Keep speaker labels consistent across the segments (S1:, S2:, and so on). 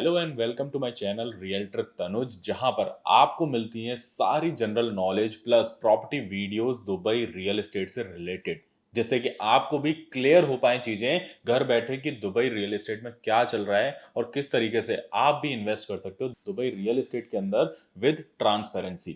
S1: Hello and welcome to my channel real trip Tanuj, जहां पर आपको मिलती हैं सारी general knowledge plus property videos Dubai real estate से रिलेटेड, जिससे कि आपको भी क्लियर हो पाए चीजें घर बैठे कि दुबई रियल एस्टेट में क्या चल रहा है और किस तरीके से आप भी इन्वेस्ट कर सकते हो दुबई रियल एस्टेट के अंदर विद ट्रांसपेरेंसी।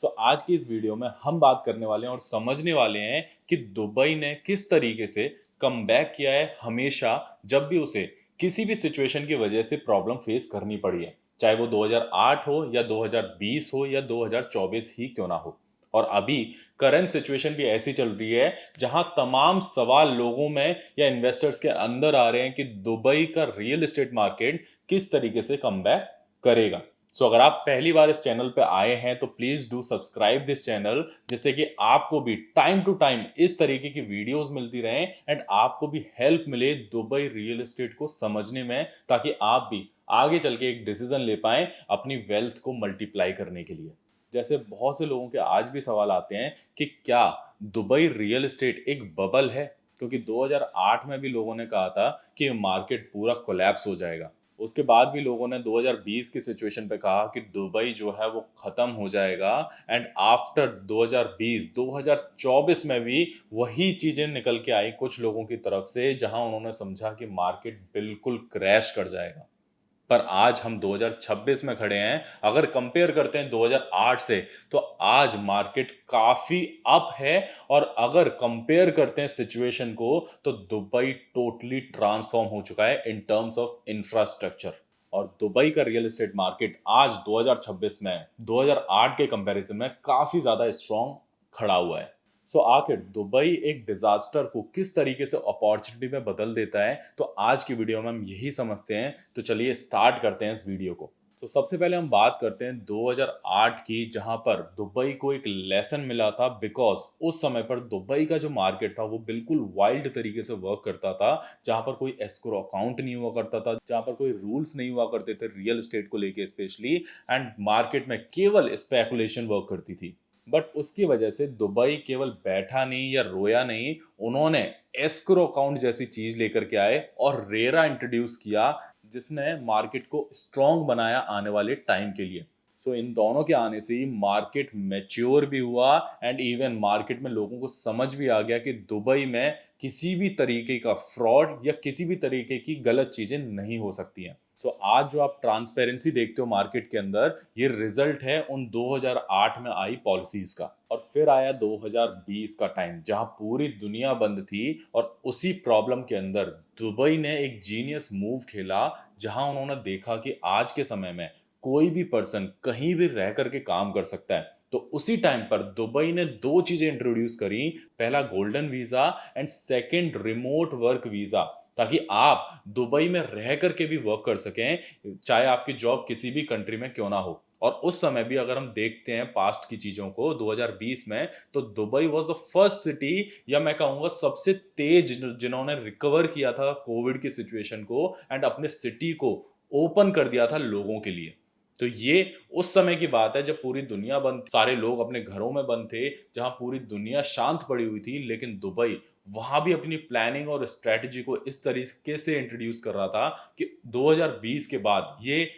S1: सो आज की इस वीडियो में हम बात करने वाले हैं और समझने वाले हैं कि दुबई ने किस तरीके से कम बैक किया है हमेशा जब भी उसे किसी भी सिचुएशन की वजह से प्रॉब्लम फेस करनी पड़ी है, चाहे वो 2008 हो या 2020 हो या 2024 ही क्यों ना हो। और अभी करंट सिचुएशन भी ऐसी चल रही है जहां तमाम सवाल लोगों में या इन्वेस्टर्स के अंदर आ रहे हैं कि दुबई का रियल एस्टेट मार्केट किस तरीके से कम बैक करेगा। सो अगर आप पहली बार इस चैनल पे आए हैं तो please do subscribe this channel, जिससे कि आपको भी टाइम टू टाइम इस तरीके की वीडियोस मिलती रहें एंड आपको भी हेल्प मिले दुबई रियल एस्टेट को समझने में, ताकि आप भी आगे चल के एक डिसीजन ले पाएं अपनी वेल्थ को मल्टीप्लाई करने के लिए। जैसे बहुत से लोगों के आज भी सवाल आते हैं कि क्या दुबई रियल एस्टेट एक बबल है, क्योंकि 2008 में भी लोगों ने कहा था कि मार्केट पूरा कोलैप्स हो जाएगा। उसके बाद भी लोगों ने 2020 की सिचुएशन पे कहा कि दुबई जो है वो खत्म हो जाएगा एंड आफ्टर 2020 2024 में भी वही चीजें निकल के आई कुछ लोगों की तरफ से, जहां उन्होंने समझा कि मार्केट बिल्कुल क्रैश कर जाएगा। पर आज हम 2026 में खड़े हैं। अगर कंपेयर करते हैं 2008 से, तो आज मार्केट काफी अप है। और अगर कंपेयर करते हैं सिचुएशन को, तो दुबई टोटली ट्रांसफॉर्म हो चुका है इन टर्म्स ऑफ इंफ्रास्ट्रक्चर। और दुबई का रियल एस्टेट मार्केट आज 2026 में 2008 के कंपैरिजन में काफी ज्यादा स्ट्रांग खड़ा हुआ है। सो आखिर दुबई एक डिजास्टर को किस तरीके से अपॉर्चुनिटी में बदल देता है, तो आज की वीडियो में हम यही समझते हैं। तो चलिए स्टार्ट करते हैं इस वीडियो को। तो सबसे पहले हम बात करते हैं 2008 की, जहां पर दुबई को एक लेसन मिला था, बिकॉज उस समय पर दुबई का जो मार्केट था वो बिल्कुल वाइल्ड तरीके से वर्क करता था। जहां पर कोई एस्क्रो अकाउंट नहीं हुआ करता था, जहां पर कोई रूल्स नहीं हुआ करते थे रियल एस्टेट को लेके स्पेशली, एंड मार्केट में केवल स्पेकुलेशन वर्क करती थी। बट उसकी वजह से दुबई केवल बैठा नहीं या रोया नहीं, उन्होंने एस्क्रो अकाउंट जैसी चीज लेकर के आए और रेरा इंट्रोड्यूस किया, जिसने मार्केट को स्ट्रांग बनाया आने वाले टाइम के लिए। सो इन दोनों के आने से ही मार्केट मैच्योर भी हुआ एंड इवन मार्केट में लोगों को समझ भी आ गया कि दुबई में किसी भी तरीके का फ्रॉड या किसी भी तरीके की गलत चीजें नहीं हो सकती हैं। सो आज जो आप ट्रांसपेरेंसी देखते हो मार्केट के अंदर, ये रिजल्ट है उन 2008 में आई पॉलिसीज का। और फिर आया 2020 का टाइम, जहां पूरी दुनिया बंद थी, और उसी प्रॉब्लम के अंदर दुबई ने एक जीनियस मूव खेला, जहां उन्होंने देखा कि आज के समय में कोई भी पर्सन कहीं भी रह करके काम कर सकता है। तो उसी टाइम पर दुबई ने दो चीजें इंट्रोड्यूस करी, पहला golden visa and second remote work visa, ताकि आप दुबई में रह करके भी वर्क कर सकें, चाहे आपकी जॉब किसी भी कंट्री में क्यों ना हो। और उस समय भी अगर हम देखते हैं पास्ट की चीजों को 2020 में, तो Dubai was the first city, या मैं कहूंगा सबसे तेज, जिन्होंने रिकवर किया था कोविड की सिचुएशन को एंड अपने सिटी को ओपन कर दिया था लोगों के लिए। तो ये उस समय की बात है जब पूरी दुनिया बंद, सारे लोग अपने घरों में बंद थे, जहां पूरी दुनिया शांत पड़ी हुई थी, लेकिन दुबई वहां भी अपनी प्लानिंग और स्ट्रेटजी को इस तरीके से इंट्रोड्यूस कर रहा था कि 2020 के बाद ये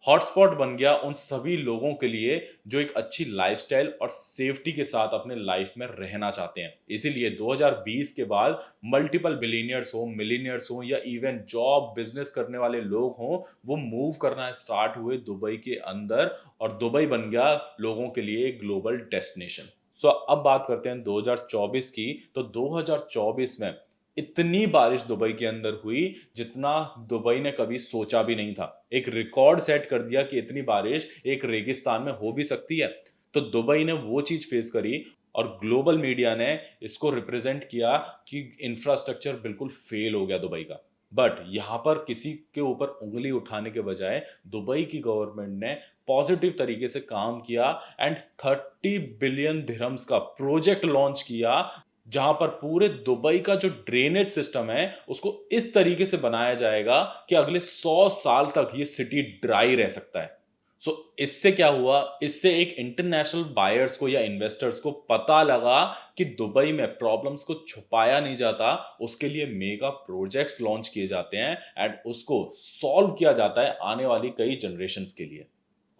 S1: हॉटस्पॉट बन गया उन सभी लोगों के लिए जो एक अच्छी लाइफस्टाइल और सेफ्टी के साथ अपने लाइफ में रहना चाहते हैं। इसीलिए 2020 के बाद मल्टीपल बिलीनियर्स हो, मिलीनियर्स हो, या इवन जॉब बिजनेस करने वाले लोग हों, वो मूव करना स्टार्ट हुए दुबई के अंदर, और दुबई बन गया लोगों के लिए एक ग्लोबल डेस्टिनेशन। सो अब बात करते हैं 2024 की। तो 2024 में इतनी बारिश दुबई के अंदर हुई जितना दुबई ने कभी सोचा भी नहीं था। एक रिकॉर्ड सेट कर दिया कि इतनी बारिश एक रेगिस्तान में हो भी सकती है। तो दुबई ने वो चीज फेस करी, और ग्लोबल मीडिया ने इसको रिप्रेजेंट किया कि इंफ्रास्ट्रक्चर बिल्कुल फेल हो गया दुबई का। बट यहां पर किसी के ऊपर उंगली उठाने के बजाय दुबई की गवर्नमेंट ने पॉजिटिव तरीके से काम किया एंड 30 बिलियन दिरहम्स का प्रोजेक्ट लॉन्च किया, जहां पर पूरे दुबई का जो ड्रेनेज सिस्टम है उसको इस तरीके से बनाया जाएगा कि अगले 100 साल तक ये सिटी ड्राई रह सकता है। सो इससे क्या हुआ, इससे एक इंटरनेशनल बायर्स को या इन्वेस्टर्स को पता लगा कि दुबई में प्रॉब्लम्स को छुपाया नहीं जाता, उसके लिए मेगा प्रोजेक्ट्स लॉन्च किए जाते हैं एंड उसको सॉल्व किया जाता है आने वाली कई जनरेशंस के लिए।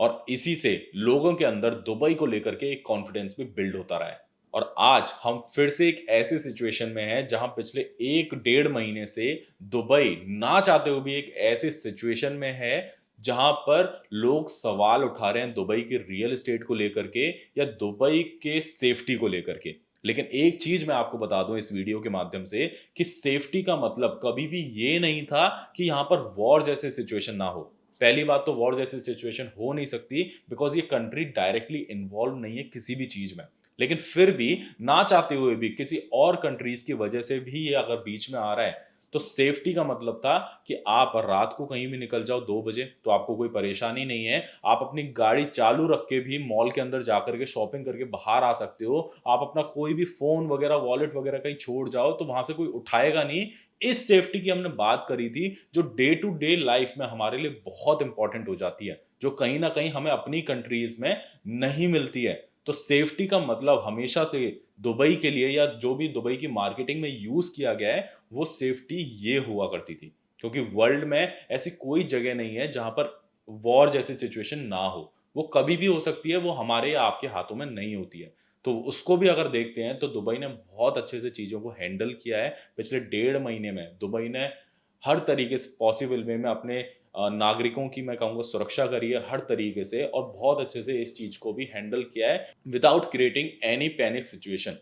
S1: और इसी से लोगों के अंदर दुबई को लेकर के एक कॉन्फिडेंस भी बिल्ड होता रहा है। और आज हम फिर से एक ऐसी सिचुएशन में हैं जहां पिछले 1 डेढ़ महीने से दुबई ना चाहते हुए भी एक ऐसी सिचुएशन में है जहां पर लोग सवाल उठा रहे हैं दुबई के रियल एस्टेट को लेकर के या दुबई के सेफ्टी को लेकर के। लेकिन एक चीज मैं आपको बता दूं इस वीडियो के माध्यम से कि सेफ्टी का मतलब कभी भी ये नहीं था कि यहां पर वॉर जैसे सिचुएशन ना हो। पहली बात तो वॉर जैसी सिचुएशन हो नहीं सकती बिकॉज ये कंट्री डायरेक्टली इन्वॉल्व नहीं है किसी भी चीज में। लेकिन फिर भी ना चाहते हुए भी किसी और कंट्रीज की वजह से भी ये अगर बीच में आ रहा है तो सेफ्टी का मतलब था कि आप रात को कहीं भी निकल जाओ 2 बजे तो आपको कोई परेशानी नहीं है। आप अपनी गाड़ी चालू रख के भी मॉल के अंदर जाकर के शॉपिंग करके बाहर आ सकते हो। आप अपना कोई भी फोन वगैरह वॉलेट वगैरह कहीं छोड़ जाओ तो वहां से कोई उठाएगा नहीं। इस सेफ्टी की हमने बात करी थी जो डे टू डे लाइफ में हमारे लिए बहुत इंपॉर्टेंट हो जाती है, जो कहीं ना कहीं हमें अपनी कंट्रीज में नहीं मिलती है। तो सेफ्टी का मतलब हमेशा से दुबई के लिए या जो भी दुबई की मार्केटिंग में यूज किया गया है वो सेफ्टी ये हुआ करती थी। क्योंकि वर्ल्ड में ऐसी कोई जगह नहीं है जहां पर वॉर जैसी सिचुएशन ना हो। वो कभी भी हो सकती है, वो हमारे या आपके हाथों में नहीं होती है। तो उसको भी अगर देखते हैं तो दुबई ने बहुत अच्छे से चीजों को हैंडल किया है। पिछले 1.5 महीने में दुबई ने हर तरीके से पॉसिबल वे में अपने नागरिकों की मैं कहूँगा सुरक्षा करी है हर तरीके से और बहुत अच्छे से इस चीज को भी हैंडल किया है without creating any panic situation.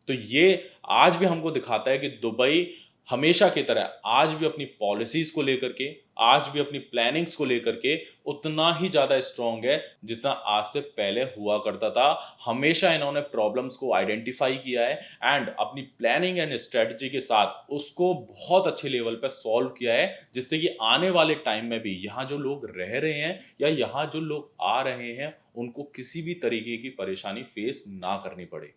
S1: तो ये आज भी हमको दिखाता है कि दुबई हमेशा की तरह आज भी अपनी पॉलिसीज को लेकर के, आज भी अपनी प्लानिंग्स को लेकर के उतना ही ज्यादा स्ट्रांग है जितना आज से पहले हुआ करता था। हमेशा इन्होंने प्रॉब्लम्स को आइडेंटिफाई किया है एंड अपनी प्लानिंग एंड स्ट्रेटजी के साथ उसको बहुत अच्छे लेवल पर सॉल्व किया है, जिससे कि आने वाले टाइम में भी यहाँ जो लोग रह रहे हैं या यहाँ जो लोग आ रहे हैं उनको किसी भी तरीके की परेशानी फेस ना करनी पड़े।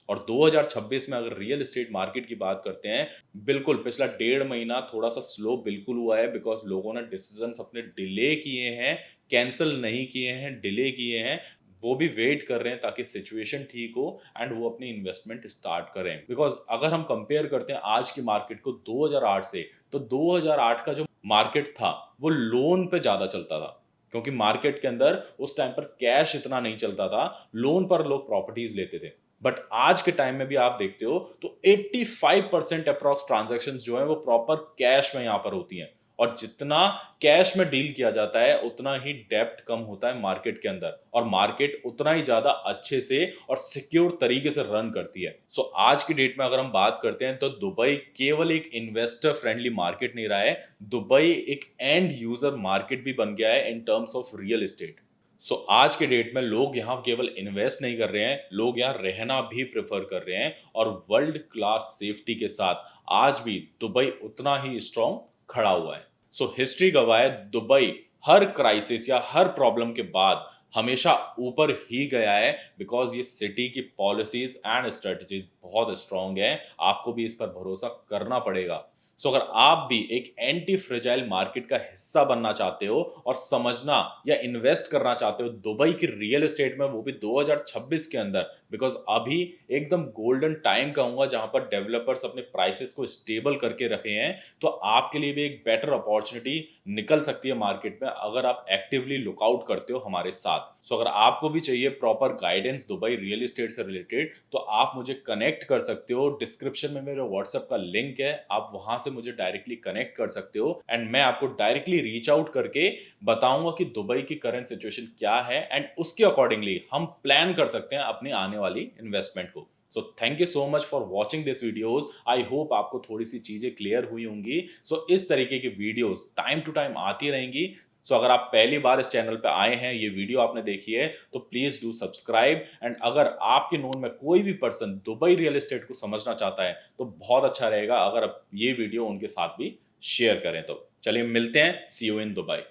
S1: और 2026 में अगर रियल एस्टेट मार्केट की बात करते हैं, बिल्कुल पिछला 1.5 महीना थोड़ा सा स्लो बिल्कुल हुआ है बिकॉज लोगों ने डिसीजंस अपने डिले किए हैं, कैंसिल नहीं किए हैं, डिले किए हैं। वो भी वेट कर रहे हैं ताकि सिचुएशन ठीक हो एंड वो अपनी इन्वेस्टमेंट स्टार्ट करें। बिकॉज अगर हम कंपेयर करते हैं आज की मार्केट को 2008 से, तो 2008 का जो मार्केट था वो लोन पे ज्यादा चलता था। क्योंकि मार्केट के अंदर उस टाइम पर कैश इतना नहीं चलता था, लोन पर लोग प्रॉपर्टीज लेते थे। बट आज के टाइम में भी आप देखते हो तो 85% अप्रॉक्स ट्रांजेक्शन जो है वो प्रॉपर कैश में यहां पर होती हैं। और जितना कैश में डील किया जाता है उतना ही डेप्ट कम होता है मार्केट के अंदर, और मार्केट उतना ही ज्यादा अच्छे से और सिक्योर तरीके से रन करती है। सो आज की डेट में अगर हम बात करते हैं तो दुबई केवल एक इन्वेस्टर फ्रेंडली मार्केट नहीं रहा है, दुबई एक एंड यूजर मार्केट भी बन गया है in terms of real estate. So आज के डेट में लोग यहाँ केवल इन्वेस्ट नहीं कर रहे हैं, लोग यहाँ रहना भी प्रेफर कर रहे हैं। और वर्ल्ड क्लास सेफ्टी के साथ आज भी दुबई उतना ही स्ट्रांग खड़ा हुआ है। सो हिस्ट्री गवाह है दुबई हर क्राइसिस या हर प्रॉब्लम के बाद हमेशा ऊपर ही गया है बिकॉज ये सिटी की पॉलिसीज एंड स्ट्रेटजीज बहुत स्ट्रांग है। आपको भी इस पर भरोसा करना पड़ेगा। सो अगर आप भी एक एंटी फ्रेजाइल मार्केट का हिस्सा बनना चाहते हो और समझना या इन्वेस्ट करना चाहते हो दुबई की रियल एस्टेट में, वो भी 2026 के अंदर, बिकॉज अभी एकदम गोल्डन टाइम कहूंगा जहां पर डेवलपर्स अपने प्राइसेस को स्टेबल करके रखे हैं, तो आपके लिए भी एक बेटर अपॉर्चुनिटी निकल सकती है मार्केट में अगर आप एक्टिवली लुकआउट करते हो हमारे साथ। सो अगर आपको भी चाहिए proper guidance Dubai real estate से रिलेटेड तो आप मुझे कनेक्ट कर सकते हो। डिस्क्रिप्शन में मेरे व्हाट्सएप का लिंक है, आप वहां से मुझे डायरेक्टली कनेक्ट कर सकते हो एंड मैं आपको डायरेक्टली रीच आउट करके बताऊंगा कि दुबई की करंट सिचुएशन क्या है एंड उसके अकॉर्डिंगली हम प्लान कर सकते हैं अपनी आने वाली इन्वेस्टमेंट को। So thank you so much for watching this videos. I hope आपको थोड़ी सी चीजें क्लियर हुई होंगी। सो इस तरीके की वीडियोस टाइम टू टाइम आती रहेंगी। सो अगर आप पहली बार इस चैनल पे आए हैं, ये वीडियो आपने देखी है, तो प्लीज डू सब्सक्राइब। एंड अगर आपके नोन में कोई भी पर्सन दुबई रियल एस्टेट को समझना चाहता है तो बहुत अच्छा रहेगा अगर आप ये वीडियो उनके साथ भी शेयर करें। तो चलिए मिलते हैं, सी यू इन दुबई।